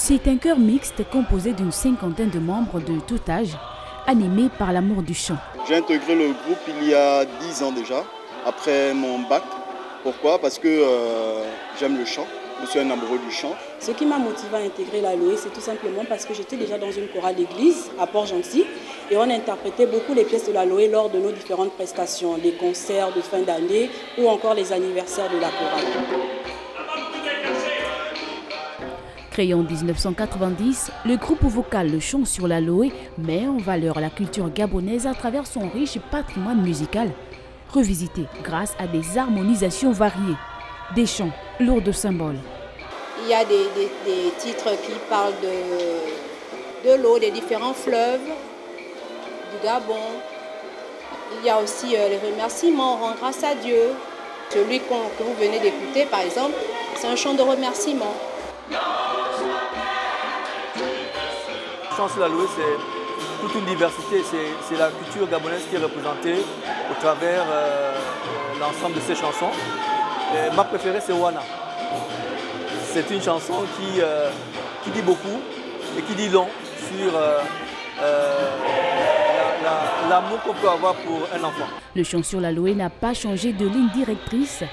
C'est un chœur mixte composé d'une cinquantaine de membres de tout âge, animé par l'amour du chant. J'ai intégré le groupe il y a 10 ans déjà, après mon bac. Pourquoi? Parce que j'aime le chant, je suis un amoureux du chant. Ce qui m'a motivé à intégrer l'Aloé, c'est tout simplement parce que j'étais déjà dans une chorale d'église à Port-Gentil et on interprétait beaucoup les pièces de l'Aloé lors de nos différentes prestations, les concerts de fin d'année ou encore les anniversaires de la chorale. Créé en 1990, le groupe vocal Le Chant sur l'Aloé met en valeur la culture gabonaise à travers son riche patrimoine musical, revisité grâce à des harmonisations variées, des chants lourds de symboles. Il y a des titres qui parlent de l'eau, des différents fleuves du Gabon. Il y a aussi les remerciements, on rend grâce à Dieu. Celui que vous venez d'écouter, par exemple, c'est un chant de remerciement. Le chant sur l'Aloé, c'est toute une diversité, c'est la culture gabonaise qui est représentée au travers l'ensemble de ces chansons. Et ma préférée, c'est Wana. C'est une chanson qui dit beaucoup et qui dit long sur l'amour qu'on peut avoir pour un enfant. Le chant sur l'Aloé n'a pas changé de ligne directrice,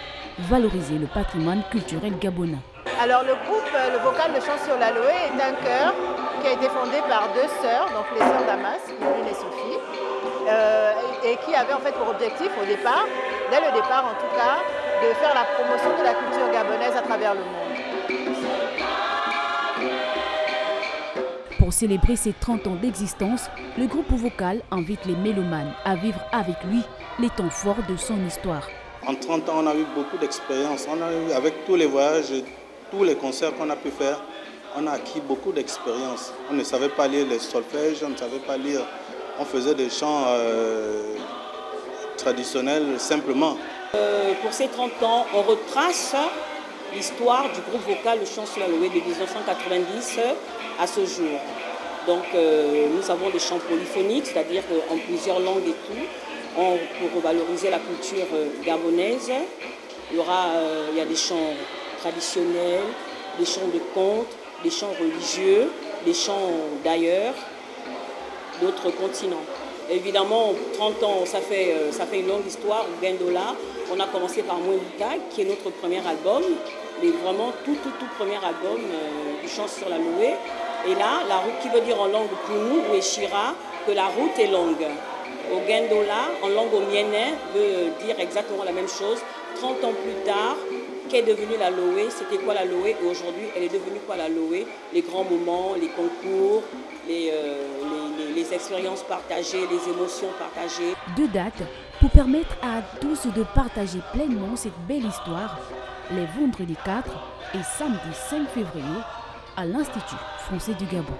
valoriser le patrimoine culturel gabonais. Alors le groupe, le vocal Le Chant sur l'Aloé est un chœur qui a été fondé par deux sœurs, donc les sœurs Damas, Yvonne et Sophie, et qui avait en fait pour objectif au départ, dès le départ en tout cas, de faire la promotion de la culture gabonaise à travers le monde. Pour célébrer ses 30 ans d'existence, le groupe vocal invite les mélomanes à vivre avec lui les temps forts de son histoire. En 30 ans, on a eu beaucoup d'expérience. Avec tous les voyages, tous les concerts qu'on a pu faire, on a acquis beaucoup d'expérience. On ne savait pas lire les solfèges, on ne savait pas lire. On faisait des chants traditionnels simplement. Pour ces 30 ans, on retrace l'histoire du groupe vocal Le Chant sur l'Aloé de 1990 à ce jour. Donc nous avons des chants polyphoniques, c'est-à-dire en plusieurs langues et tout, pour valoriser la culture gabonaise. Il y a des chants traditionnels, des chants de contes, des chants religieux, des chants d'ailleurs, d'autres continents. Évidemment, 30 ans, ça fait une longue histoire. Au Gendola, on a commencé par Mouenduka, qui est notre premier album, mais vraiment tout premier album du chant sur l'Aloé. Et là, la route qui veut dire en langue Punu ou Eshira que la route est longue. Au Gendola, en langue omienais, veut dire exactement la même chose. 30 ans plus tard, qu'est devenue l'Aloé? C'était quoi l'Aloé? Et aujourd'hui, elle est devenue quoi l'Aloé? Les grands moments, les concours, les expériences partagées, les émotions partagées. Deux dates pour permettre à tous de partager pleinement cette belle histoire, les vendredis 4 et samedi 5 février à l'Institut français du Gabon.